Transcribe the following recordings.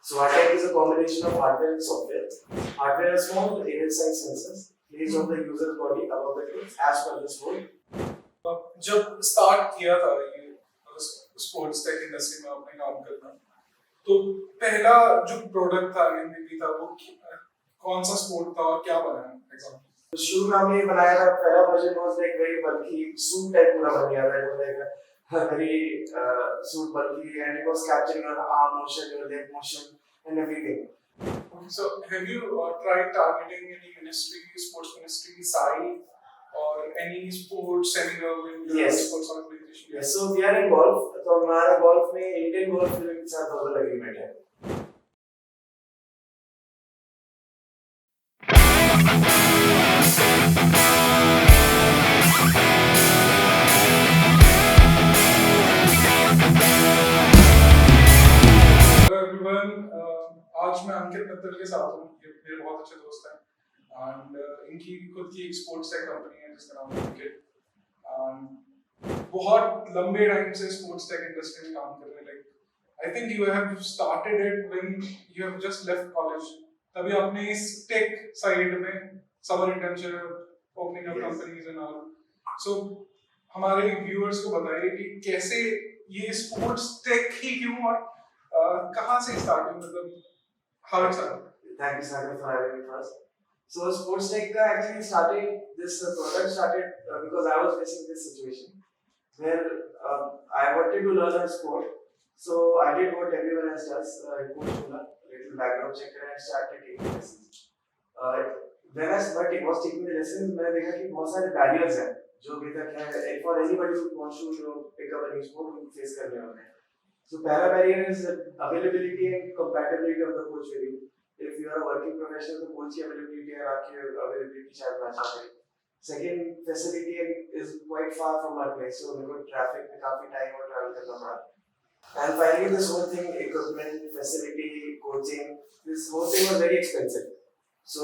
So our tech is a combination of hardware and software. Hardware is small air-size sensors placed on the user's body above the clothes as per this code. जब start किया था ये sports tech industry में अपने काम करना, तो पहला जो प्रोडक्ट था एमवीपी था वो कौन सा स्पोर्ट था और क्या बना एग्जांपल? तो शुरू में हमने बनाया था, पहला version was like very bulky suit type पूरा बन गया था, it was like very suit bulky and it was capturing your arm motion, your leg motion and everything. So have you tried targeting any ministry, sports ministry side or any sports seminar with Yes. sports organization? Yes, so we are in golf. तो हमारा golf में Indian golf के साथ बहुत agreement है. आज मैं अंकित मित्तल के साथ हूँ, ये मेरे बहुत अच्छे दोस्त हैं एंड इनकी खुद की एक स्पोर्ट्स टेक कंपनी है जिसका नाम है KIBI। बहुत लंबे टाइम से स्पोर्ट्स टेक इंडस्ट्री में काम कर रहे हैं। Like I think you have started it when you have just left college, तभी आपने इस टेक साइड में summer internship, opening up companies and all. So हमारे व्यूअर्स को बताइए कि कैसे ये स्पोर्ट्स टेक ही क्यों और कहाँ से स्टार्ट हुई, मतलब how it started? Thank you, Sagar, for having me first. So, sports tech actually started, this product started because I was facing this situation where I wanted to learn a sport. So, I did what everyone else does. I coached a little background check and I started taking lessons. When I was taking the lessons, I देखा कि बहुत सारे barriers हैं जो अभी तक है for anybody who wants to pick up a new sport who face करने होते हैं. So para barrier is availability and compatibility of the coach with you. If you are a working professional, the coach की availability और आपकी availability शायद match ना करे. Second, facility is quite far from our place, so मेरे को traffic में काफी time और travel करना पड़ा. And finally, this whole thing, equipment, facility, coaching, this whole thing was very expensive. So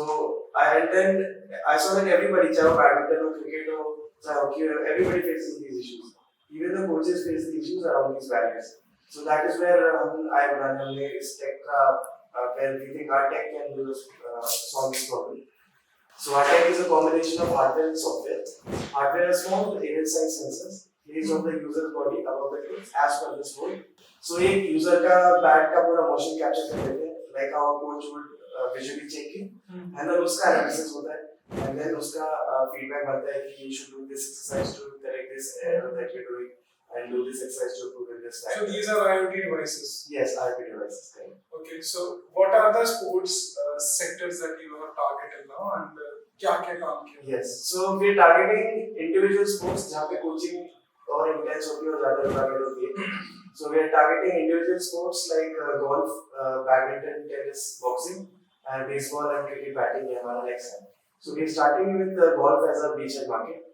then I saw that everybody, चाहे badminton or cricket or चाहे hockey, everybody faces these issues. Even the coaches face the issues around these barriers. So that is where I हमने इस tech का where we think our tech can do this, solve this problem. So our tech is a combination of hardware and software. Hardware is small air-size sensors placed on the user's body above the clothes as per this code. So एक user का bat का पूरा motion capture कर लेते हैं, like how coach would visually check it, and then उसका analysis होता है, and then उसका feedback बनता है कि you should do this exercise to correct this error that you're doing. And do this exercise to improve in this time. So these are IoT devices? Yes, IoT devices. Okay, so what are the sports sectors that you are targeting now and क्या-क्या काम किया? Yes, so we are targeting individual sports जहाँ पे coaching और intense होती है और ज़्यादा target होती है. So we are targeting individual sports like golf, badminton, tennis, boxing, and baseball and cricket batting है हमारा next है. So we are starting with golf as a beachhead market.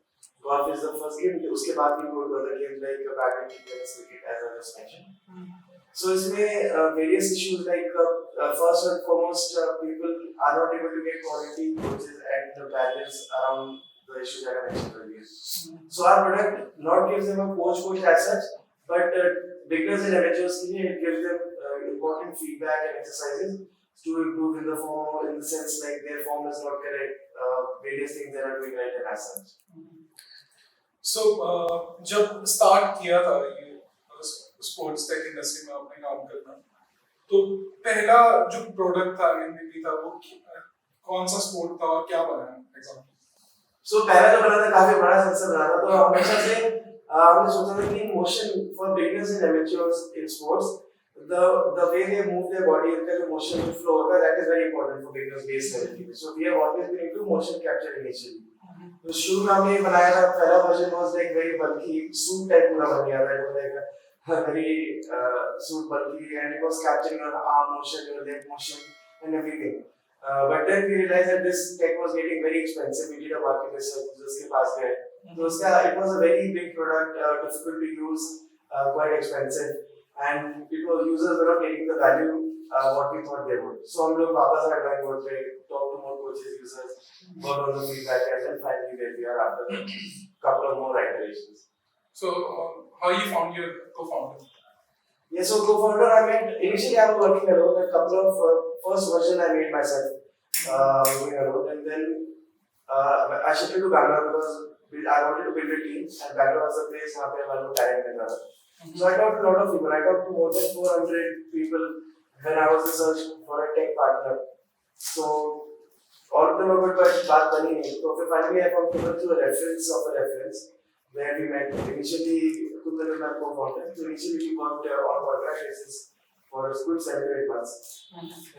Golf is the first game. उसके बाद भी कोई other games like badminton, tennis, cricket as I just mentioned. So इसमें various issues like first and foremost people are not able to get quality coaches and the barriers around the issues that I mentioned earlier. So our product not gives them a coach as such, but beginners and amateurs के लिए it gives them important feedback and exercises to improve in the form, in the sense like their form is not correct, various things they are doing right and as such. So जब start किया था ये sports tech industry में अपने काम करना, तो पहला जो प्रोडक्ट था एमवीपी था वो कौन सा स्पोर्ट था और क्या बना एग्जांपल? So पहला जो बना था काफी बड़ा सेंसर बना था, तो हमेशा से हमने सोचा था कि motion for beginners and amateurs in sports, the way they move their body, उनका जो मोशन फ्लो होता है, that is very important for beginners base level. So we have always been into motion capture initially. तो शुरू में हमने बनाया था, पहला version was like very bulky suit type पूरा बन गया था, it was like very suit bulky and it was capturing your arm motion, your leg motion and everything. But then we realized that this tech was getting very expensive. We did a market research, उसके पास गए, तो उसका it was a very big product, difficult to use, quite expensive, and people users were not getting the value what we thought they would. So हम लोग वापस आए Bangalore पे, talk to more coaches, users, got all the feedback, and then finally where we are after a couple of more iterations. So how you found your co-founder? Yeah, so co-founder I made, initially I was working alone, a couple of first version I made myself, working alone, and then I shifted to Bangalore because I wanted to build a team, and Bangalore was a place where I was talent in another. So I talked to a lot of people, I talked to more than 400 people when I was researching for a tech partner. So all of them were good, but baat bani nahi. So finally I found people through a reference of a reference where we met. Initially, Kundan and my co-founder. So initially we worked on contract basis for a good 7 to 8 months.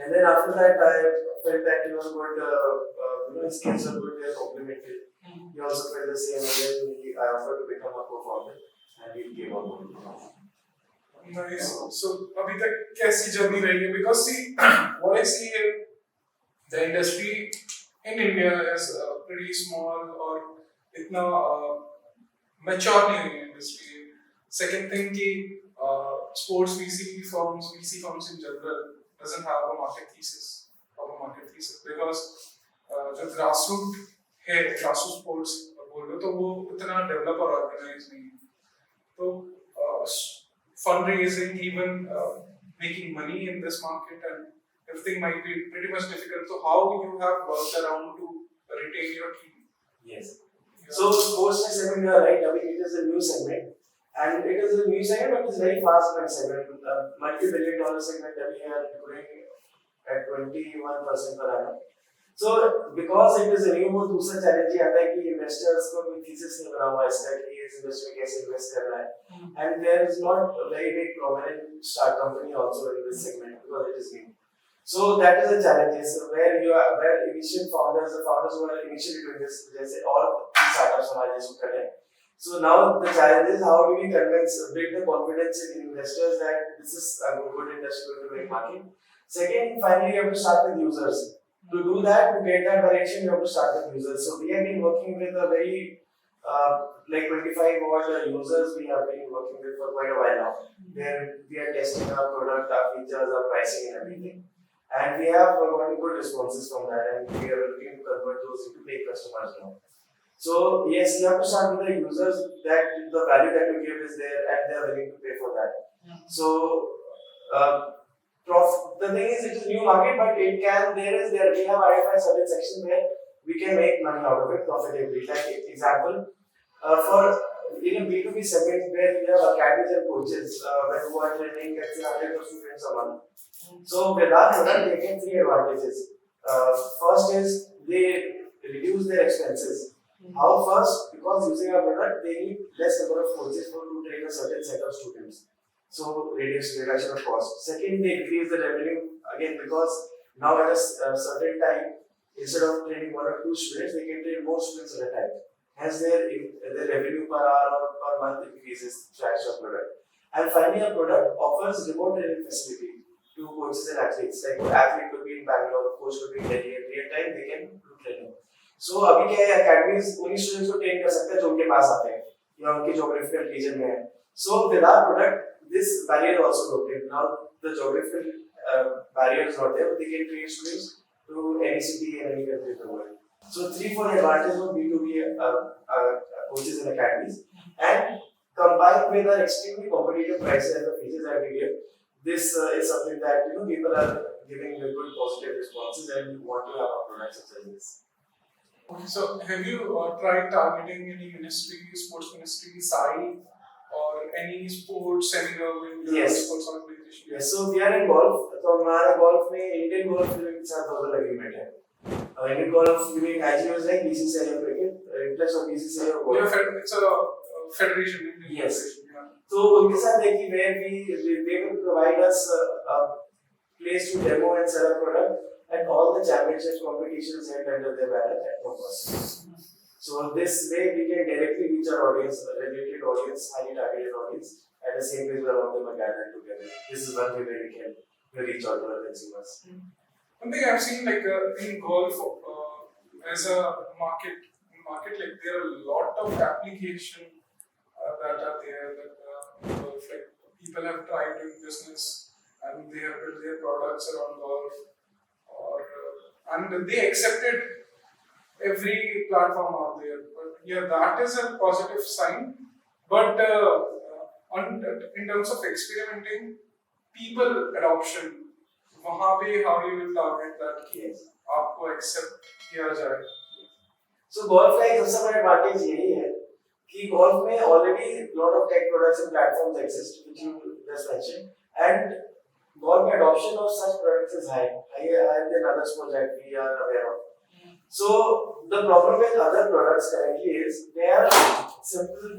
And then after that, I felt that he was good, his skills were good, they were complemented. He also felt the same, and then I offered to become a co-founder, and he came on board. Nice. So, अभी तक कैसी journey रही है? Because see, what I see here, the industry in India is pretty small or इतना mature नहीं है industry. Second thing कि sports VC firms in general doesn't have a market thesis because जो grassroots sports बोल रहे तो वो उतना develop और organize नहीं है. तो fundraising, even making money in this market and everything might be pretty much difficult. So how you have worked around to retain your team? Yes. So sports tech segment, you are right. I mean, it is a new segment, and it is a new segment, but it's very fast growing segment. Multi-billion dollar segment that we are growing at 21% per annum. So because it is a new, वो दूसरा challenge ये आता है कि investors को कोई thesis नहीं बना हुआ है इसका कि इस industry में कैसे invest करना है, and there is not a very big prominent start company also in this segment because it is new. So that is a challenge. So where initial founders, the founders who are initially doing this, जैसे और startups हमारे जैसे कर रहे हैं. So now the challenge is how do we build the confidence in investors that this is a good industry going to make market. Second, finally you have to start with users. To do that, to get that direction, you have to start with users. So we have been working with a very like 25 odd users we have been working with for quite a while now. Where we are testing our product, our features, our pricing and everything. And we have gotten good responses from that, and we are looking to convert those into paid customers now. So yes, you have to start with the users that the value that you give is there and they are willing to pay for that. So the thing is, it is a new market, but we have identified certain sections where we can make money out of it profitably. Like example, for in a B2B segment where we have academies and coaches who are training let's say 100 students a month. So with our product, they get 3 advantages. First is they reduce their expenses. How first? Because using our product, they need less number of coaches to train a certain set of students. So reduction of cost. Second, they increase the revenue again because now at a certain time, instead of training 1 or 2 students, they can train more students at a time. Hence, their revenue per hour or per month increases thanks to our product. And finally, our product offers remote training facility to coaches and athletes. Like an athlete could be in Bangalore, coach could be in Delhi. At real time, they can do training. So अभी क्या है academies उन्हीं students को train कर सकते हैं जो उनके पास आते हैं या उनके geographical region में है. So with our product, this barrier is also broken. Now the geographical barrier is not there, but they can train students to any city and any country in the world. So 3-4 advantages of B2B coaches and academies, and combined with our extremely competitive prices and the features that we give, this is something that people are giving good positive responses and want to have our products such as this. So have you tried targeting any ministry, sports ministry, SAI, or any sports seminar with sports organization? Yes, so we are in golf. तो हमारा golf में Indian golf के साथ बहुत agreement है. Indian golf giving IGO is like BCCI of cricket, interest of BCCI of golf. Yeah, it's a federation. Yes. So उनके साथ है कि where they will provide us a place to demo and sell a product. And all the championship competitions held under their banner at no cost. So this way we can directly reach our audience, a related audience, highly targeted audience, at the same place where all of them are gathered together. This is one way where we can reach out to our consumers. One thing I've seen in golf as a market like there are a lot of application that are there that like people have tried doing business and they have built their products around golf. And they accepted every platform out there. But yeah, that is a positive sign. But in terms of experimenting, people adoption, वहाँ पे how you will target that कि Yes. आपको accept किया जाए. So golf का एक सबसे बड़ा advantage यही है कि golf में already lot of tech products and platforms exist, which you just mentioned, and golf adoption of such products is higher than other sports that we are aware of. So the problem with other products currently is they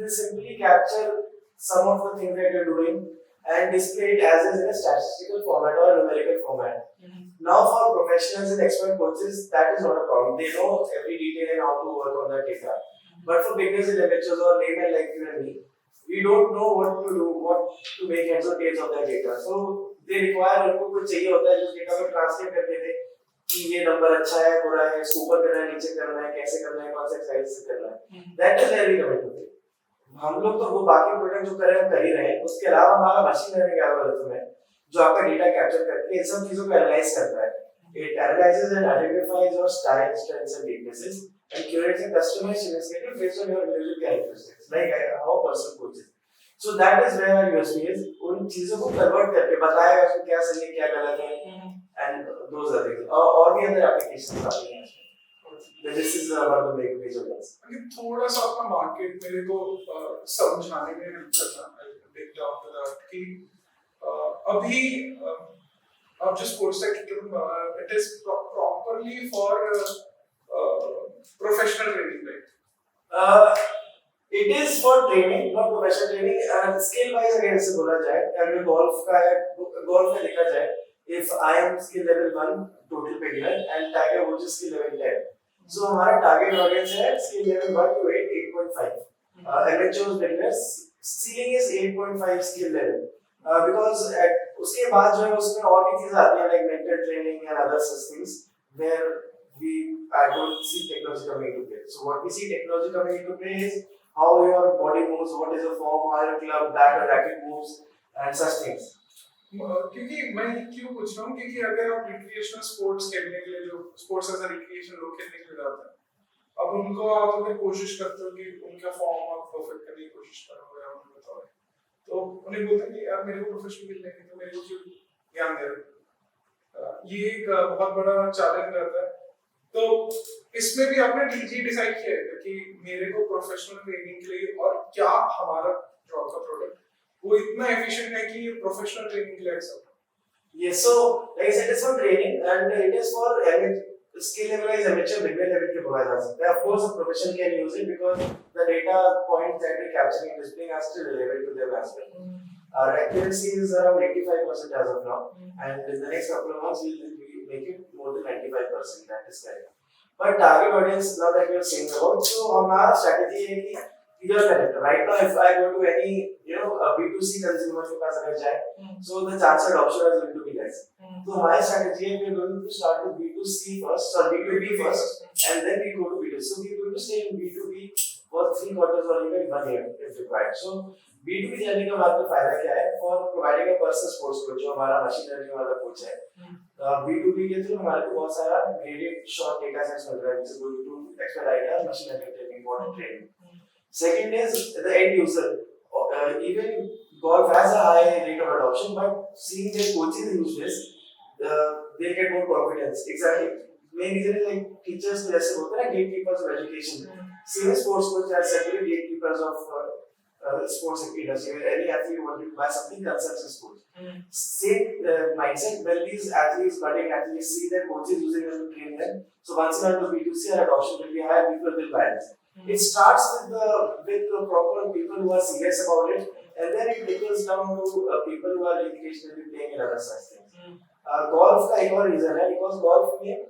simply capture some of the things that you're doing and display it as is in a statistical format or a numerical format. Now for professionals and expert coaches, that is not a problem. They know every detail and how to work on that data. But for beginners and amateurs or laymen like you and me, we don't know what to do, what to make heads or tails of that data. So they require उनको कुछ चाहिए होता है जो data को translate करके दे कि ये नंबर अच्छा है, बुरा है, इसको ऊपर करना है, नीचे करना है, कैसे करना है, कौन से एक्सरसाइज से करना है. That is where we come into play. हम लोग तो वो बाकी प्रोडक्ट जो कर रहे हैं कर ही रहे हैं. उसके अलावा हमारा मशीन लर्निंग एल्गोरिथम है जो आपका डेटा कैप्चर करके इन सब चीजों को एनालाइज करता है. It analyzes and identifies your style, strengths and weaknesses and curates a customized image schedule based on your individual characteristics, like how a person coaches. So that is where our USP is. उन चीजों को convert करके बताएगा उसको क्या सही है, क्या गलत है, and those are things. और भी other applications आती हैं. This is one of the major ones. थोड़ा सा अपना मार्केट मेरे को समझाने में हेल्प करना बिग डाउन टू दैट कि अभी अब जो sports tech it is properly for professional training right. It is for training, not professional training. And skill wise again से बोला जाए, अगर golf में देखा जाए, if I am skill level 1 total beginner and Tiger Woods is skill level 10. So हमारा target audience है skill level 1 to 8.5. Amateurs beginners ceiling is 8.5 skill level. Because उसके बाद जो है उसमें और भी चीजें आती हैं like mental training and other such things where I don't see technology coming into play. So what we see technology coming into play is how your body moves, what is the form, how your club, bat or racket moves, and such things. क्योंकि मैं क्यों पूछ रहा हूँ क्योंकि अगर आप recreational sports खेलने के लिए जो स्पोर्ट्स एज अ रिक्रिएशन लोग खेलने के लिए जाते हैं अब उनको आप अगर कोशिश करते हो कि उनका फॉर्म आप परफेक्ट करने की कोशिश करोगे या उन्हें बताओ तो उन्हें बोलते हैं कि यार मेरे को प्रोफेशनल खेलने के तो मेरे को क्यों ज्ञान दे रहे. ये एक बहुत बड़ा चैलेंज रहता है. तो इसमें भी आपने डिसाइड किया है कि मेरे को प्रोफेशनल ट्रेनिंग के लिए और क्या हमारा जो आपका प्रोडक्ट वो इतना एफिशिएंट है कि ये प्रोफेशनल ट्रेनिंग के लिए accept. Yes, so like I said, it's for training and it is for skill level is amateur beginner level के बोला जा सकता है. Of course, a professional can use it because the data points that we're capturing and displaying are still relevant to them as well. Our accuracy is around 85% as of now, and in the next couple of months we'll make it more than 95%. That is correct. But target audience now that we are saying about, so हमारा strategy है कि either connect. Right now, if I go to any B2C consumer के पास अगर जाए, so the chance of adoption is going to be less. So my strategy is we are going to start with B2C first, or B2B first, and then we go to B2C. So we are going to stay in B2B for 3 quarters or even 1 year if required. So B2B जाने का बाद में फायदा क्या है? For providing a personal sports coach जो हमारा machine learning वाला coach है. B2B के थ्रू हमारे को बहुत सारा graded short data sets मिल रहा है जिससे going to expedite our machine learning training, model training. Second is the end user. Even golf has a high rate of adoption, but seeing their coaches use this, they get more confidence. Exactly. Main reason is like teachers जैसे होते हैं gatekeepers of education. Same sports coach are separate gatekeepers of sports industry. Where any athlete wanted to buy something, consults a coach. Same mindset when these athletes, budding athletes, see their coaches using them to train them. So once in a while, B2C or adoption will be higher, people will buy this. It starts with the proper people who are serious about it, and then it trickles down to people who are educationally playing in other such things. Golf का एक और reason है because golf में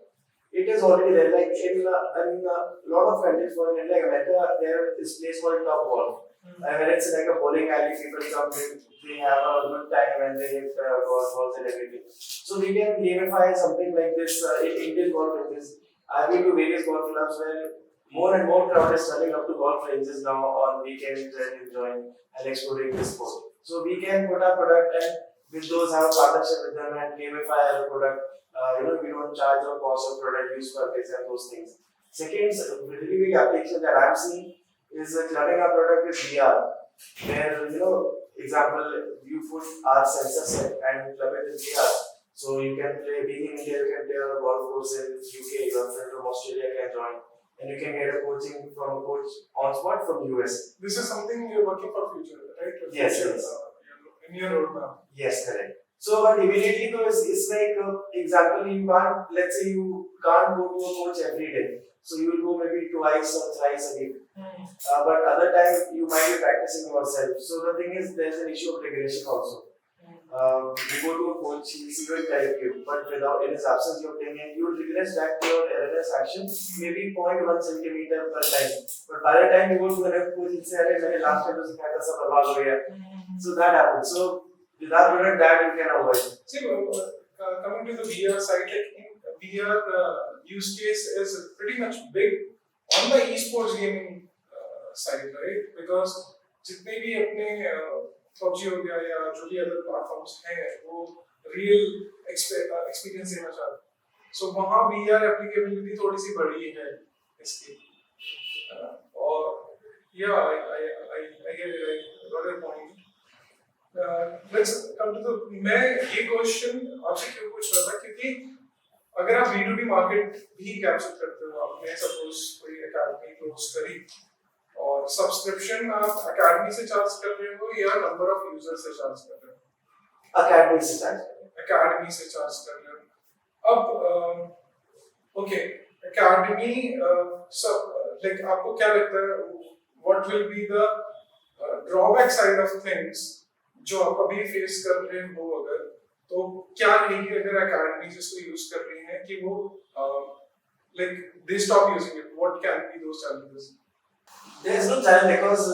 it is already there. Like in a lot of countries, for example, like America, there is place called Top Golf. When it's like a bowling alley, people come in, they have a good time and they hit golf balls and everything. So we can gamify something like this in Indian golf ranges. I've been to various golf clubs where more and more crowd is turning up to golf ranges now on weekends and enjoying and exploring this sport. So we can put our product and with those have a partnership with them and gamify our product. We don't charge our cost of product use per base and those things. Second, really big application that I'm seeing is clubbing our product with VR, where example, you put our sensor set and club it in VR. So you can play, being in India, you can play on a golf course in UK, your friend from Australia can join. And you can get a coaching from a coach on spot from US. This is something you're working for future, right? Yes, Future, yes. In your roadmap. Yes, correct. So, but immediately, though, it's like, example, you can't, let's say you can't go to a coach every day. So, you will go maybe twice or thrice a week. But other time, you might be practicing yourself. So, the thing is, there's an issue of regression also. You go to a coach, he will correct you, but without in his absence, your opinion, you will regress back to your erroneous action, maybe 0.1 centimeter per time. But by the time you go to the next coach, he'll say, "Arey, last time was so that happens. So with our product, that you can avoid. See, coming to the VR side, like in VR use case is pretty much big on the esports gaming side, right? Because जितने भी अपने PUBG हो गया या जो भी other platforms हैं वो रियल एक्सपीरियंस देना चाहते हैं, सो वहाँ VR एप्लीकेबिलिटी थोड़ी सी बड़ी है इसकी, और yeah, I get it, I got your point. Let's come to the, मैं ये क्वेश्चन आपसे क्यों पूछ रहा था क्योंकि अगर आप B2B मार्केट भी कैप्चर करते हो, आपने सपोज कोई एकेडमी क्लोज करी और सब्सक्रिप्शन आप एकेडमी से चार्ज कर रहे हो या नंबर ऑफ यूजर से चार्ज कर रहे हो? एकेडमी से चार्ज कर रहे हो। अब ओके, एकेडमी सब लाइक आपको क्या लगता है what will be the drawback side of things जो आप अभी फेस कर रहे हो, अगर तो क्या रहेगी अगर एकेडमी जिसको यूज कर रही है कि वो like they stop using it, what can be those challenges? There is no challenge because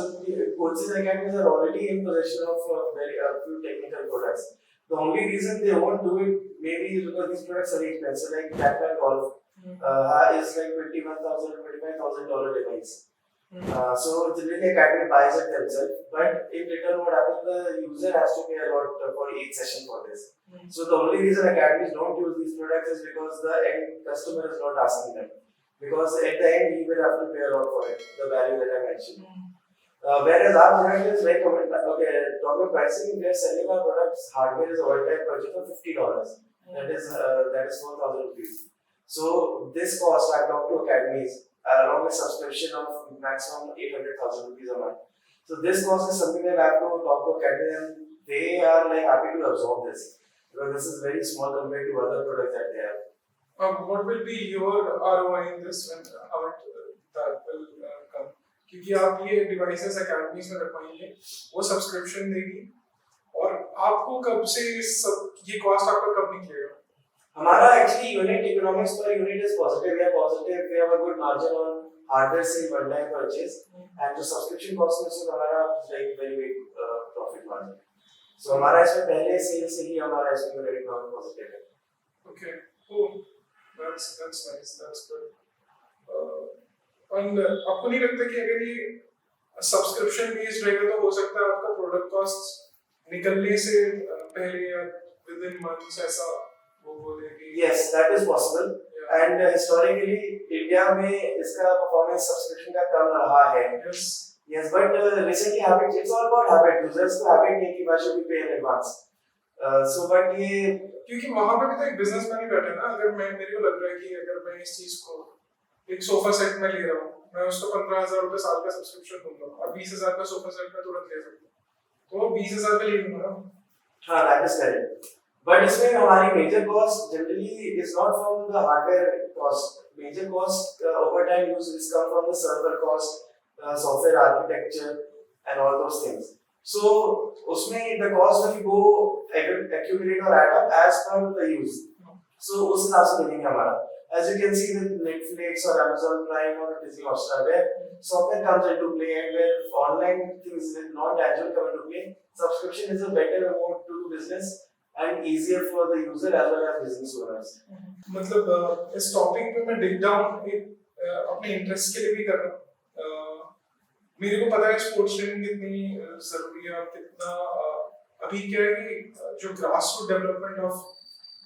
coaches and academies are already in possession of very few technical products. The only reason they won't do it maybe is because these products are very expensive. Like Batman Golf is like $21,000, $25,000 device. So generally academy buys it themselves, but in return what happens, the user has to pay a lot for each session for this. So the only reason academies don't use these products is because the end customer is not asking them. Because at the end, he will have to pay a lot for it, the value that I mentioned. Whereas our product is very common. Okay, talking pricing, we are selling our products, hardware is a one-time purchase of $50. That is 4,000 rupees. So this cost, I talked to academies, along with subscription of maximum 800,000 rupees a month. So this cost is something that I have to talk to academies, and they are like happy to absorb this. Because this is very small compared to other products that they have. What will be your ROI in this when how that will come? क्योंकि आप ये devices academies में रखवाएंगे, वो subscription देगी, और आपको कब से ये cost आपका कब निकलेगा? हमारा actually unit economics per unit is positive. We are positive. We have a good margin on hardware sale one-time purchase, and the subscription cost में से हमारा like very big profit margin. So हमारा इसमें पहले sale से ही हमारा इसमें unit economics positive है. Okay. Oh. That's nice. That's good. And आपको नहीं लगता कि अगर ये सब्सक्रिप्शन बेस्ड रहेगा तो हो सकता है आपका प्रोडक्ट कॉस्ट निकलने से पहले या within months ऐसा वो बोलेगी? Yes, that is possible. Yeah. And historically India में इसका performance सब्सक्रिप्शन का कम रहा है. Yes, but recently habit, it's all about habit. Users को habit है कि why should we pay in advance. So but ये क्योंकि वहां पे भी तो एक बिजनेसमैन ही बैठे ना, अगर मैं मेरे को लग रहा है कि अगर मैं इस चीज को एक सोफा सेट में ले रहा हूँ, मैं उसको 15,000 रुपए साल का सब्सक्रिप्शन दूंगा और 20,000 का सोफा सेट में तुरंत ले सकता हूँ, तो 20,000 का ले लूंगा ना। हाँ, that is correct. But इसमें हमारी major cost generally is not from the hardware cost. Major cost over time use come from the server cost, software architecture, and all those things. So उसमें the cost will go accumulate or add up as per the use. So उस हिसाब से देखेंगे हमारा. As you can see with Netflix or Amazon Prime or Disney Hotstar, where software comes into play and where online things non-tangible come into play, subscription is a better mode to do business and easier for the user as well as business owners. मतलब इस topic पे मैं dig down एक अपने interest के लिए भी कर रहा हूँ. मेरे को पता है स्पोर्ट्स ट्रेनिंग कितनी जरूरी है और कितना अभी क्या है कि जो grassroot development of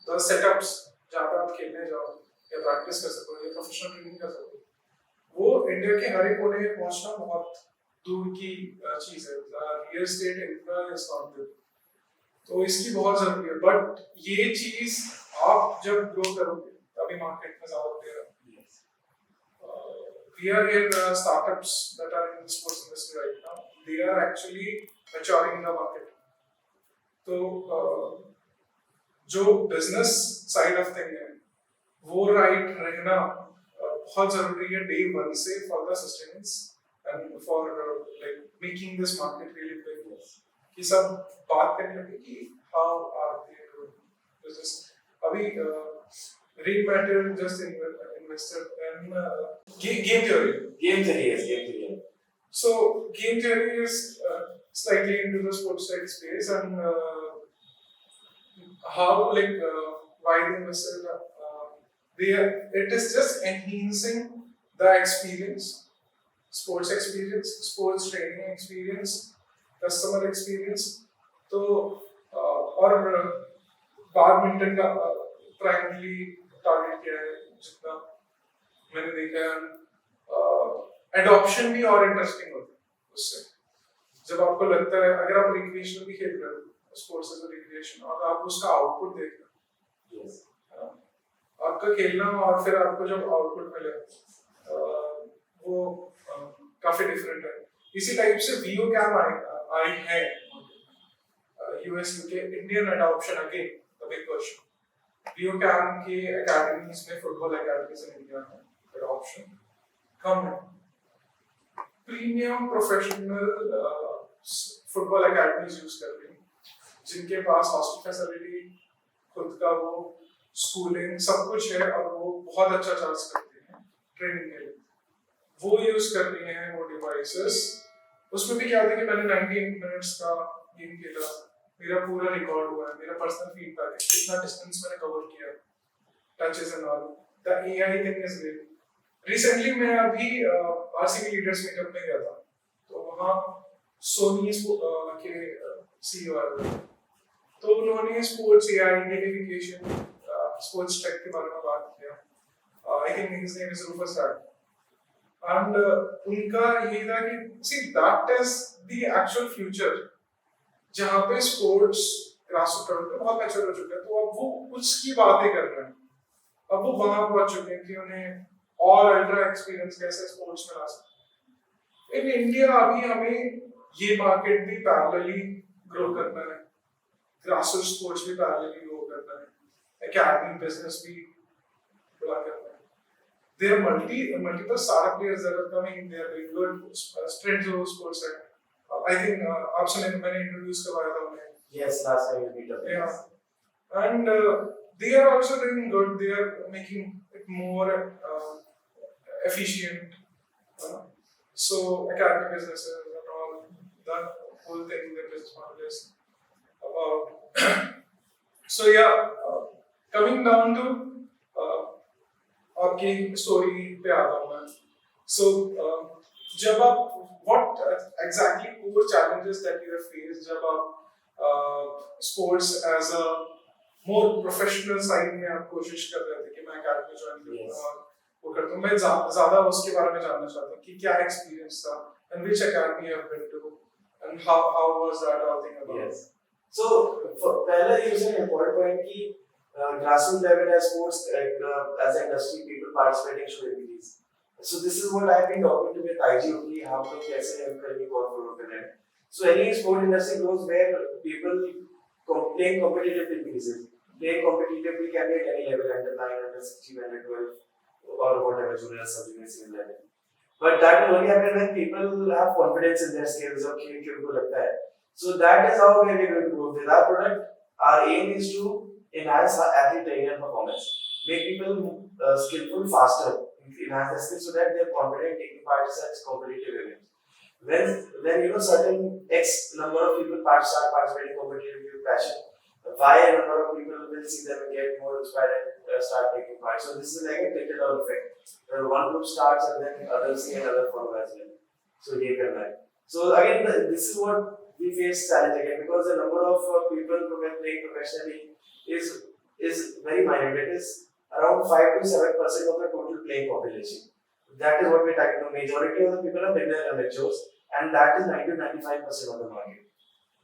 the setups जहाँ पे आप खेलने जाओ या प्रैक्टिस कर सको या प्रोफेशनल ट्रेनिंग कर सको, वो इंडिया के हर एक कोने में पहुंचना बहुत दूर की चीज है. Real estate infra is not good. तो इसकी बहुत जरूरी है. बट ये चीज आप जब ग्रो करोगे तभी मार्केट में ज्यादा player. We are in startups that are in the sports industry right now. They are actually maturing in the market. तो जो बिजनेस साइड ऑफ थिंग है वो राइट रहना बहुत जरूरी है डे वन से for the sustenance and for like making this market really big. कि सब बात करने लगे कि हाउ आर दे बिजनेस. अभी Reed Matter just invested in game theory. Game theory, yes, game theory. So game theory is slightly into the sports tech space and how why they invested. It is just enhancing the experience, sports experience, sports training experience, customer experience. तो और badminton का primary target किया है जितना मैंने देखा है. Adoption भी और इंटरेस्टिंग होता है उससे. जब आपको लगता है अगर आप रिक्रिएशनल भी खेल रहे हो स्पोर्ट्स एज अ रिक्रिएशन और आप उसका आउटपुट देख रहे हो आपका खेलना और फिर आपको जब आउटपुट मिले वो काफी डिफरेंट है. इसी टाइप से वीओ कैम आई है US UK. Indian adoption again the big question. Veo cam के एकेडमीज में फुटबॉल एकेडमीज इन इंडिया में एडॉप्शन कम है. Premium professional football academies use कर रही हैं जिनके पास हॉस्टल फैसिलिटी खुद का वो स्कूलिंग सब कुछ है और वो बहुत अच्छा चार्ज करते हैं ट्रेनिंग के लिए. वो यूज कर रही हैं वो डिवाइसेस. उसमें भी क्या था कि मैंने 19 मिनट्स का गेम खेला. मेरा पूरा रिकॉर्ड हुआ है. मेरा पर्सनल फीडबैक है कितना डिस्टेंस मैंने कवर किया touches and all. The AI thing is great. Recently मैं अभी आरसीबी लीडर्स मीटअप में गया था. तो वहाँ सोनी के सीईओ आए थे. तो उन्होंने sports AI gamification sports tech के बारे में बात किया. I think his name is Rufus Hadd. And उनका ये था कि see that is the actual future जहाँ पे स्पोर्ट्स ग्रासरूट लेवल पे बहुत मैच्योर हो चुका है. तो अब वो उसकी बातें कर रहे हैं. अब वो वहां पहुंच चुके हैं कि उन्हें और अल्ट्रा एक्सपीरियंस कैसे स्पोर्ट्स में ला सकते. इन इंडिया अभी हमें ये मार्केट भी पैरेलली ग्रो करना है. ग्रासरूट स्पोर्ट्स भी पैरेलली ग्रो करना है. एकेडमी बिजनेस भी बड़ा करना है. There are multiple startup players that are coming. They are doing good. Strength of sports है. I think आपसे मैंने इंट्रोड्यूस करवाया था उन्हें. Yes, last time we meet up. Yeah, and they are also doing good. They are making it more efficient. So academy businesses and all that whole thing, their business model is about. So yeah, coming down to आपकी story पे आता हूँ मैं. So जब आप what exactly core challenges that you have faced जब आप sports as a more professional side में आप कोशिश कर रहे थे कि मैं academy join करूँ और वो करता हूँ. मैं ज़्यादा उसके बारे में जानना चाहता हूँ कि क्या experience था and which academy you have been to and how was that all thing about. Yes. So पहला ये है important point कि grassroots level as sports as an industry people participating should increase. So this is what I have been talking to with IG only how to कैसे help करके और grow करना है. So any sport industry grows where people playing competitively increases. Playing competitively can be at any level under 9, under 16, under 12 or whatever junior, sub-junior, senior level. But that will only happen when people have confidence in their skills और खेल के उनको लगता है. So that is how we are going to grow with our product. Our aim is to enhance athlete training and performance, make people skillful faster, enhance their skills so that they are confident taking part in such competitive events. When you know certain X number of people start participating competitively with passion, Y number of people will see them and get more inspired and start taking part. So this is like a trickle-down effect. One group starts and then others see and others follow as well. So ये करना है. So again, this is what we face challenge again because the number of people who can play professionally is very minor. It is around 5 to 7% of the total playing population. That is what we're talking about. Majority of the people are beginner amateurs. and that is 90 to 95% of the market.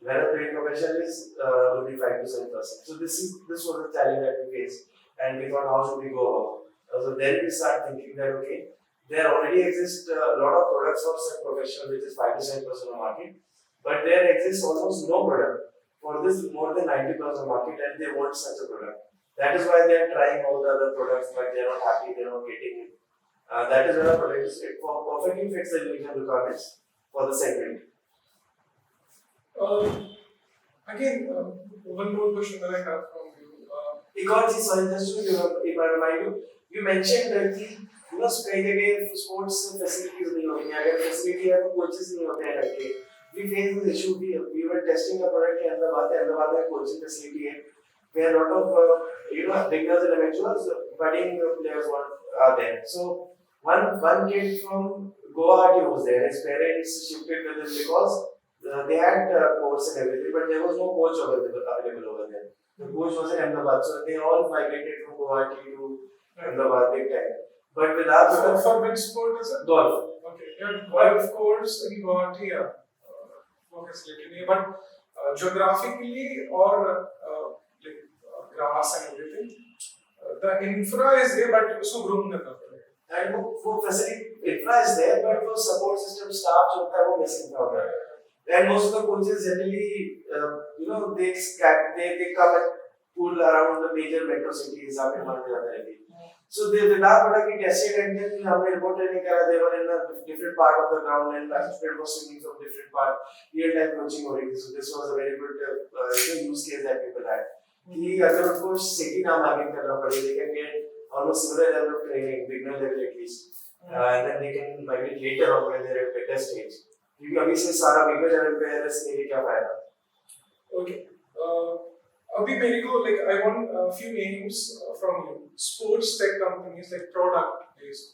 Where a trade professional is only 5 to 7%. So this was the challenge that we faced, and we thought how should we go about. So then we start thinking that okay, there already exists a lot of products for such professional, which is 5 to 7% of the market, but there exists almost no product for this more than 90% market, and they want such a product. That is why they are trying all the other products, but they are not happy, they are not getting it. That is where our product is perfectly fits the unique requirements for the segment. Again, one more question that I have from you. Because sorry, just to if I remind you, you mentioned that the कई जगह sports facilities नहीं होती हैं, अगर facility है तो coaches नहीं होते हैं ढंग के. We faced this issue. We were testing a product in Ahmedabad में coaching facility है, where a lot of beginners and amateurs, budding players are there. So one kid from Guwahati was there. His parents shifted with him because they had courts and everything, but there was no coach available over there. The coach was in Ahmedabad, so they all migrated from Guwahati to Ahmedabad big time. But with our product, for which sport is it? golf. Okay, yeah, golf course in Guwahati, yeah, वो facility नहीं है, but geographically or like grass and everything, the infra is there, but उसको groom करना पड़ेगा. And वो facility infra is there, but वो support system staff जो होता है वो missing होता है. And most of the coaches generally, they come and pool around the major metro cities. So they with our product we tested, and then हमने report training करा. They were in a different part of the ground, and participant was swimming from different part. Real time coaching हो रही थी. So this was a very good use case that people had. कि अगर उनको city ना market करना पड़े, they can get almost similar level of training, beginner level at least, and then they can migrate later on when they're at better stage. क्योंकि अभी से सारा बिगड़ लेवल पे है, इसके लिए क्या फायदा? Okay. अभी मेरे को like I want a few names from you. Sports tech companies like product based.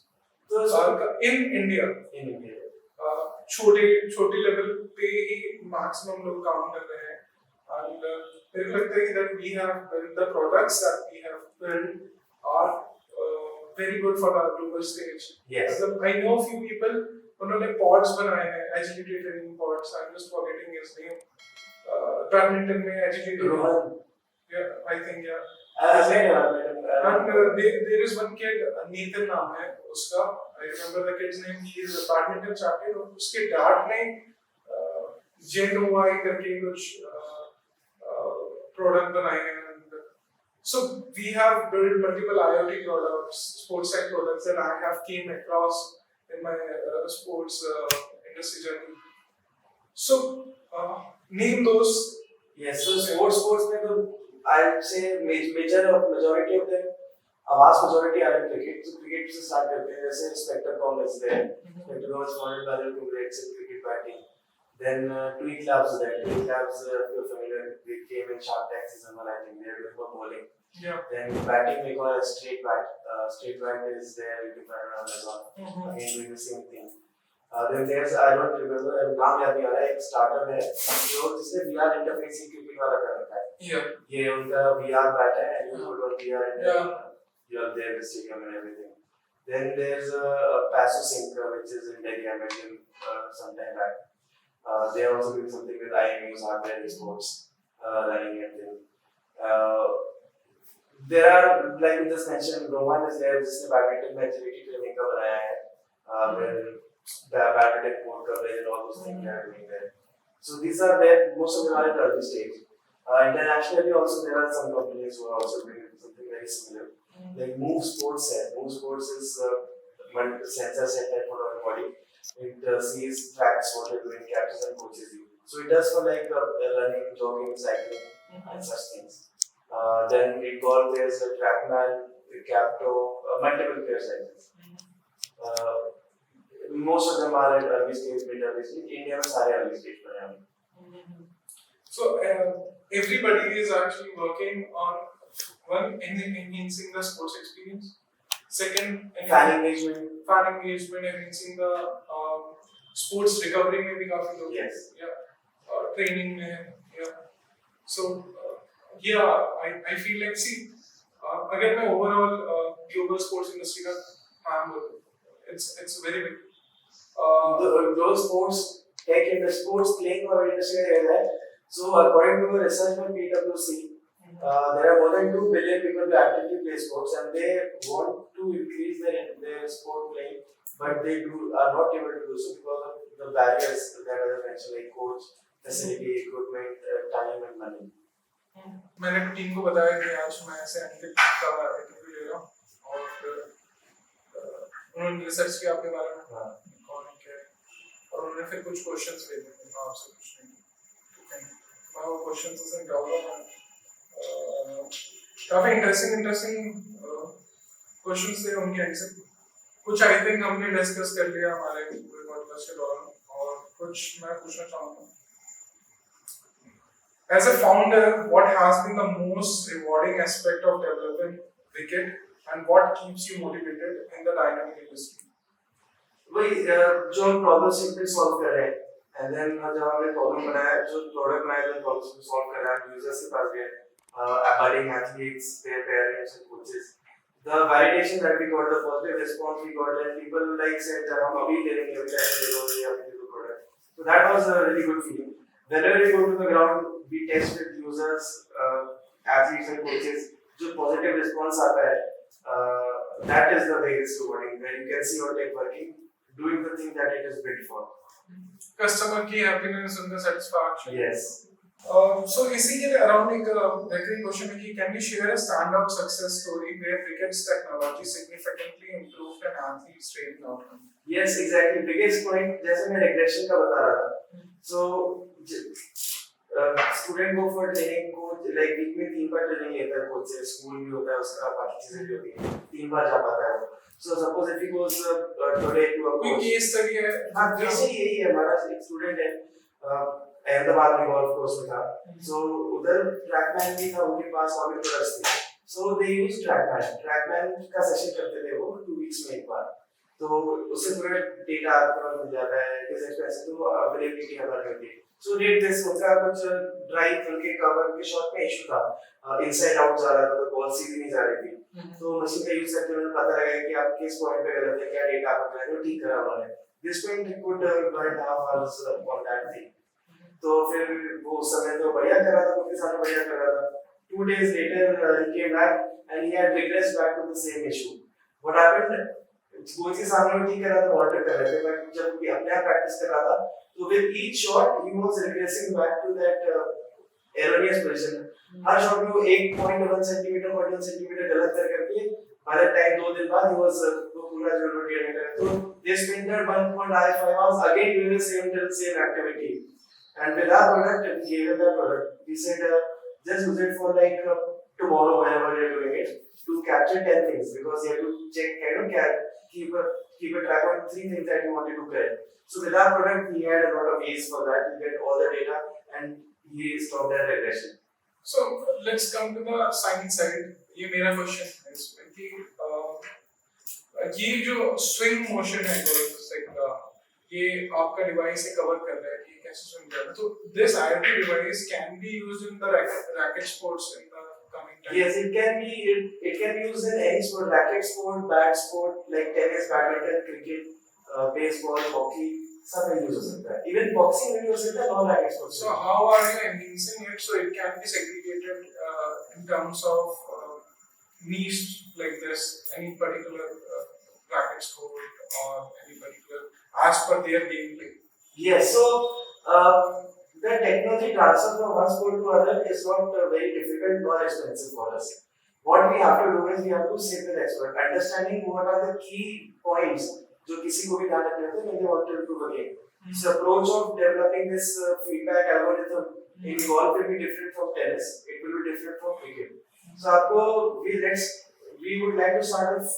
In India. In India. छोटे लेवल पे ही maximum लोग काम कर रहे हैं. And मेरे को लगता है that we have the products that we have built are very good for our global stage. Yes. I know a few people उन्होंने pods बनाए हैं, agility training pods. I'm just forgetting his name. Badminton में agility. Rohan. Yeah, I think yeah. And there is one kid, Nathan नाम है उसका. I remember the kid's name. He is a badminton champion. और उसके dad ने JNY करके कुछ product बनाए हैं. So we have built multiple IoT products, sports tech products that I have came across in my sports industry journey. So name those. Yes, so sports में तो I'd say majority of them, a vast majority are in cricket. So cricket से start करते हैं, जैसे Spectacom is there. Spectacom is founded by the two greats in cricket batting. Then Tweak Labs is there. Tweak Labs, if you're familiar, they came in Charcha season 1, I think. They're doing for bowling. Yeah. Then batting, we call it straight bat. Straight bat is there, you can find around as well. Again, doing the same thing. Then there's, I don't remember, नाम याद नहीं आ रहा है, एक startup है जो जिसने VR interface cricket वाला कर रखा है. Yeah. ये उनका VR बैट है, and you put on VR and you're there in the stadium and everything. Then there's a Passo Sync, which is in Delhi. I met him some time back. They are also doing something with IMUs, hardware and sports, running and thing. There are, like we just mentioned, Rohan is there, जिसने badminton में agility training का बनाया है, where the badminton court coverage and all those things they are doing there. So these are there, most of them are at early stage. Internationally also there are some companies who are also doing something very similar. Like Move Sports है. Move Sports is sensor set that put on the body. It sees, tracks what you're doing, captures and coaches you. So it does for like running, jogging, cycling and such things. Then in golf there's a Trackman, Capto, multiple player sizes. Most of them are at early stage, mid early stage. India में सारे early stage पर हैं. So everybody is actually working on one enhancing the sports experience. Second, Fan engagement, enhancing the sports recovery में भी काफी लोग. Yes. Yeah. Training में. Yeah. So I feel like अगर मैं overall global sports industry का fan बोलूँ, it's very big. those sports tech industry, sports playing or industry का है. So according to a research by PwC, there are more than 2 billion people who actively play sports and they want to increase their sport playing, but they are not able to do so because of the barriers that are mentioned, like coach, facility, equipment, time and money. मैंने team को बताया कि आज मैं ऐसे antique का interview ले रहा हूँ और उन्होंने रिसर्च किया आपके बारे में कौन है क्या है और उन्होंने फिर कुछ क्वेश्चंस ले लिए मैं आपसे पूछने के मैं वो क्वेश्चंस से निकालूंगा काफी इंटरेस्टिंग क्वेश्चंस थे उनके एंड से कुछ आई थिंक हमने डिस्कस कर लिया हमारे पूरे पॉडकास्ट के दौरान और कुछ मैं पूछना चाहूँगा As a founder, what has been the most rewarding aspect of developing Wicked and what keeps you motivated in the dynamic industry? वही जो प्रॉब्लम स्टेटमेंट सॉल्व कर रहे हैं एंड देन जब हमने प्रॉब्लम बनाया जो प्रोडक्ट बनाया जो प्रॉब्लम सॉल्व कर रहा है यूजर्स के पास गए abiding athletes their parents and coaches the validation that we got the positive response we got and people like said हम अभी ले लेंगे अभी ऐसे ले लो ये अपने जो product so that was a really good feeling whenever we go to the ground we test with users athletes and coaches जो positive response आता है that is the way it's rewarding when you can see your tech working doing the thing that it is built for Customer की happiness and the satisfaction. yes so इसी के around एक recurring question है कि can you share a standout success story where Wicket's technology significantly improved an athlete's training outcome? yes exactly biggest point जैसे मैं regression का बता रहा था so स्टूडेंट को फॉर ट्रेनिंग को लाइक वीक में 3 बार ट्रेनिंग लेता है कोच से स्कूल भी होता है उसका बाकी चीजें भी होती है 3 बार जा पाता है so suppose if he goes today to a कोई केस स्टडी है हां केस यही है हमारा एक स्टूडेंट है अहमदाबाद में गोल्फ कोर्स में था सो उधर ट्रैकमैन भी था उनके पास और भी प्रोडक्ट्स थे सो दे यूज ट्रैकमैन का सेशन करते थे वो 2 वीक्स में एक बार तो उससे पूरा डेटा आपको मिल जाता है किस एक्सपेंस तो अवेलेबिलिटी हमारे होती है So did this उनका कुछ ड्राइव उनके कवर के शॉट में इशू था इनसाइड आउट जा रहा था तो बॉल सीधी नहीं जा रही थी तो मशीन का यूज करके उन्हें पता लगा कि आप किस पॉइंट पे गलत है क्या डेटा आपका है तो ठीक करा उन्होंने this point could burn half hours on that thing तो फिर वो उस समय तो बढ़िया कर रहा था उनके साथ बढ़िया कर रहा था 2 days later he came back and he had regressed back to the same issue what happened coach के सामने वो ठीक कर रहा था मॉनिटर कर रहे थे बट जब भी अपने आप प्रैक्टिस कर रहा था तो with each shot he was regressing back to that erroneous position her shot में वो 1.1 सेंटीमीटर 0.1 सेंटीमीटर गलत करके बाय द टाइम 2 दिन बाद he was वो पूरा जो रोटेट कर तो they spent 1.5 hours again doing the same activity and with our product we gave them the product we said just use it for like tomorrow whenever you're doing it to capture 10 things because you have to check keep a track on 3 things that you want to do correct. So with our product, he had a lot of ways for that. He get all the data and he stopped that regression. So let's come to the science side. ये मेरा question है इसमें कि ये जो swing motion है golf stick का ये आपका device से cover कर रहा है कि कैसे swing कर रहा है तो this IoT device can be used in the racket sports in the coming time. Yes, it can be used in any sport, racket sport, bat sport like tennis, badminton, cricket, baseball, hockey. सब में use हो सकता है even boxing में भी हो सकता है non racket sports so how are you enhancing it so it can be segregated in terms of niche like this any particular racket sport or any particular as per their gameplay yes so the technology transfer from one sport to other is not very difficult nor expensive for us what we have to do is we have to sit with expert understanding what are the key points जो किसी को भी ध्यान रखने होते हैं when they want to improve a game. So approach of developing this feedback algorithm in golf will be different from tennis. It will be different from cricket. So आपको we would like to start with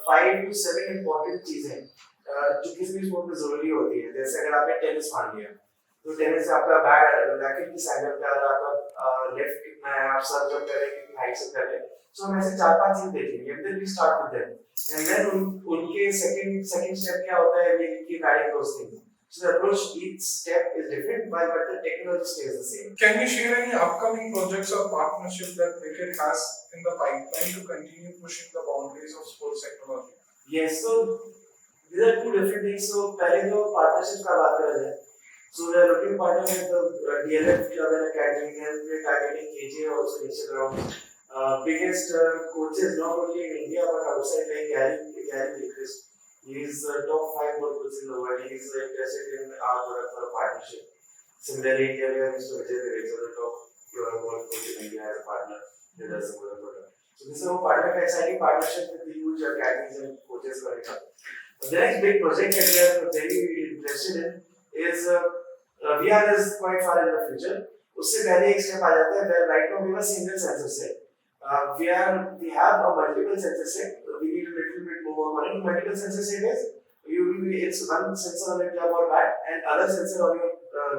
5 to 7 important चीजें जो किसी भी sport में जरूरी होती है जैसे अगर आपने टेनिस मान लिया तो टेनिस से आपका रैकेट की साइज क्या है आपका लेफ्ट कितना है आप सर्व जब कर रहे हैं कितनी हाइट से कर रहे हैं so हम ऐसे 4-5 चीज देखेंगे and then we start with them and then उनके second step क्या होता है we keep adding those things so the approach each step is different but the technology stays the same. Can you share any upcoming projects or partnership that Wicked has in the pipeline to continue pushing the boundaries of sports technology? Yes, so these are 2 different things. So पहले तो partnership का बात करें So we are looking partner with the DLF club and academy, and we are targeting KJ also Instagram. Biggest coaches not only in India but outside, like Gary Gilchrist. He is top 5 ball coach in the world. He is interested in our product for a partnership. Similarly, India we have Mr. Vijay Devecha, the top ball coach in India as a partner with us for the product. So this is a partner, exciting partnership with the huge academies and coaches coming up. The next big project that we are very interested in is VR is quite far in the future. उससे पहले एक step आ जाता है where right now we have a single sensor set. We have a multiple sensor set. We need a little bit more money. Multiple sensor set is it's one sensor on your club or bat and other sensor on your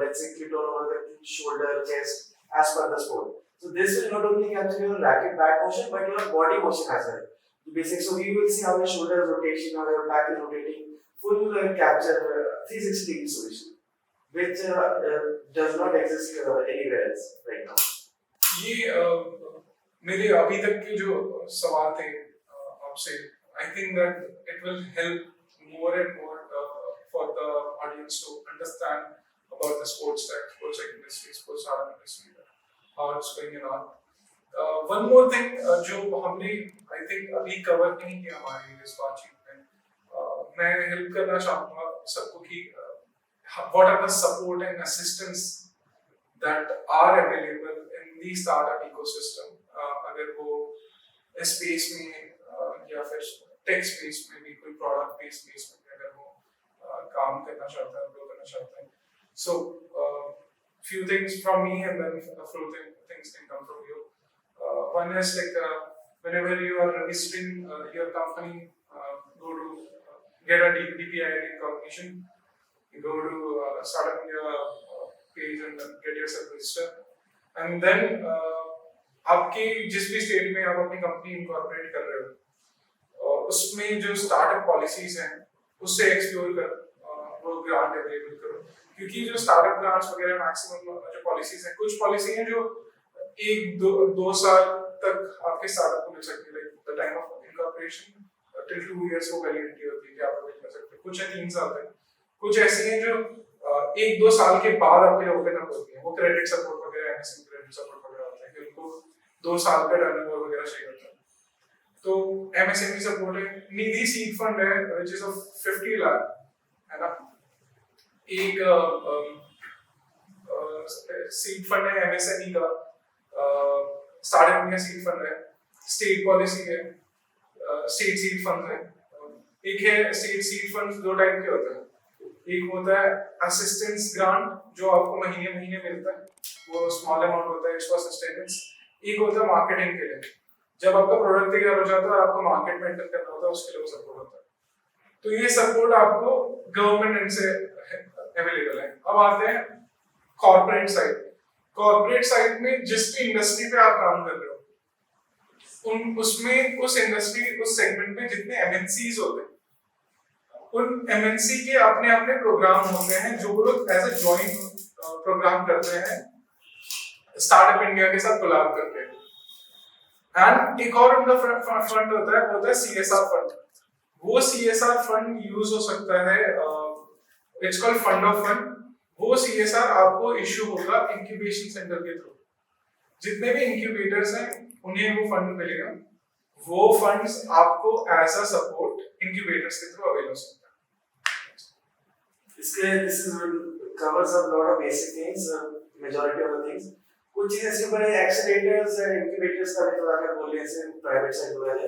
let's say clit or the shoulder, chest as per the sport. So this will not only capture your racket bat motion but your body motion as well. Basic, so we will see how your shoulder is rotation, how your back is rotating, full capture 360 degree solution, which does not exist anywhere else right now. ये मेरे अभी तक के जो सवाल थे आपसे, I think that it will help more and more for the audience to understand about the sports tech, sports tech industry, sports art industry, how it's going on. One more thing जो हमने I think अभी cover नहीं किया हमारी इस बातचीत में, मैं help करना चाहूँगा सबको कि what are the support and assistance that are available in the startup ecosystem. अगर वो space में या फिर tech space में भी कोई product based space में भी अगर वो काम करना चाहता है, grow करना चाहता है. So few things from me and then a few things can come from you. One is like whenever you are registering your company, go to get a DPI recognition. You go to Startup India page and then get yourself registered. And then आपके जिस भी state में आप अपनी company incorporate कर रहे हो, उसमें जो स्टार्टअप पॉलिसीज हैं उससे एक्सप्लोर कर वो ग्रांट अवेलेबल करो, क्योंकि जो स्टार्टअप ग्रांट्स वगैरह मैक्सिमम जो पॉलिसीज हैं, कुछ पॉलिसी हैं जो 1-2 साल तक आपके स्टार्टअप को मिल सकती है, like the time of incorporation till 2 years वो वैलिडिटी होती है कि आप अवेल कर सकते हैं, कुछ है 3 साल तक, कुछ ऐसी हैं जो 1-2 साल के बाद आपके लिए ओपन अप होती है, वो क्रेडिट सपोर्ट वगैरह एमएसएमई क्रेडिट सपोर्ट वगैरह होता है कि उनको 2 साल का टर्नओवर वगैरह चाहिए होता है. तो एमएसएमई सपोर्ट है, निधि सीड फंड है व्हिच इज ऑफ 50 लाख, है ना, एक सीड फंड है एमएसएमई का, स्टार्टअप इंडिया सीड फंड है, स्टेट पॉलिसी है, स्टेट सीड फंड है. एक है स्टेट सीड फंड 2 टाइप के होते हैं, एक होता है असिस्टेंस ग्रांट जो आपको महीने महीने मिलता है, वो स्मॉल अमाउंट होता है, इट्स फॉर सस्टेनेंस. एक होता है मार्केटिंग के लिए, जब आपका प्रोडक्ट तैयार हो जाता है और आपको मार्केट में एंटर करना होता है, उसके लिए वो सपोर्ट होता है. तो ये सपोर्ट आपको गवर्नमेंट एंड से अवेलेबल है. अब आते हैं कॉर्पोरेट साइड. कॉर्पोरेट साइड में जिस भी इंडस्ट्री पे आप काम कर रहे हो, उसमें उस इंडस्ट्री उस सेगमेंट में जितने एमएनसीज होते हैं, उन एमएनसी के अपने अपने प्रोग्राम होते हैं जो लोग एज ए जॉइंट प्रोग्राम करते हैं स्टार्टअप इंडिया के साथ कोलैब करके. एंड एक और उनका फंड होता है, वो होता है सीएसआर फंड. वो सीएसआर फंड यूज हो सकता है, it's called fund of fund. वो सीएसआर आपको इश्यू होगा इंक्यूबेशन सेंटर के थ्रू. जितने भी इंक्यूबेटर्स हैं उन्हें वो फंड मिलेगा. वो फंड्स आपको एज अ सपोर्ट इंक्यूबेटर्स के थ्रू अवेल हो सकता है. इसके this is covers a lot of basic things, majority of the things. कुछ चीजें ऐसे बड़े एक्सीलरेटर्स एंड इंक्यूबेटर्स का भी थोड़ा कर बोल रहे हैं प्राइवेट साइड वाले.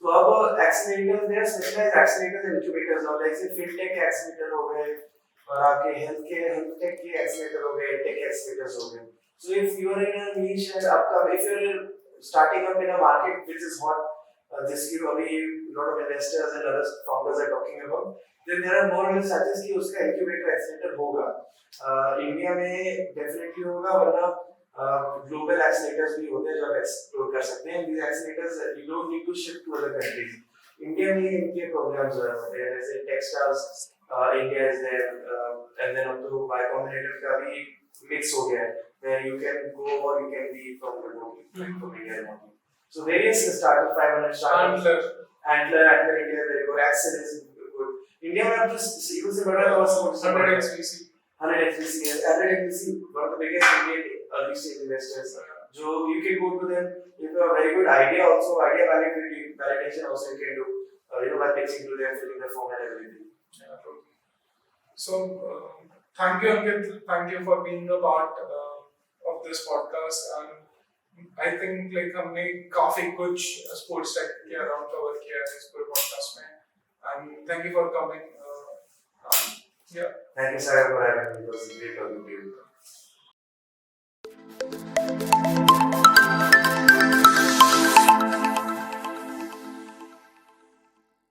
तो अब accelerators they are specialised accelerators and incubators और लाइक से फिनटेक एक्सीलरेटर हो गए और आपके हेल्थ टेक के एक्सीलरेटर हो गए, टेक एक्सीलरेटर्स हो गए. So if you are in a niche, आपका if you are starting up in a market which is hot, this year only lot of investors and other founders are talking about, then there are more and more chances कि उसका incubator accelerator होगा. India में definitely होगा, वरना global accelerators भी होते हैं जो आप explore कर सकते हैं. These accelerators you don't need to ship to other countries. India में इनके programs होते हैं, जैसे Techstars India is there, and then up to Y Combinator का भी mix हो गया है, where you can go or you can be from remotely, from India remotely. So various startup 500 startups. Antler India very good. Axel is good. India में अब तो सीखो से बड़ा तो बस 100xvc 100 FVC, one of the biggest Indian early stage investors. So you can go to them if you have a very good idea, also idea validation also you can do. By pitching to them, filling the form and everything. Yeah, totally. So, thank you, Ankit. Thank you for being a part of this podcast. And I think like हमने काफी कुछ sports tech के around cover किया है इस पूरे podcast में. And thank you for coming. Yeah. Thank you, sir, for having me. It was great talking to you.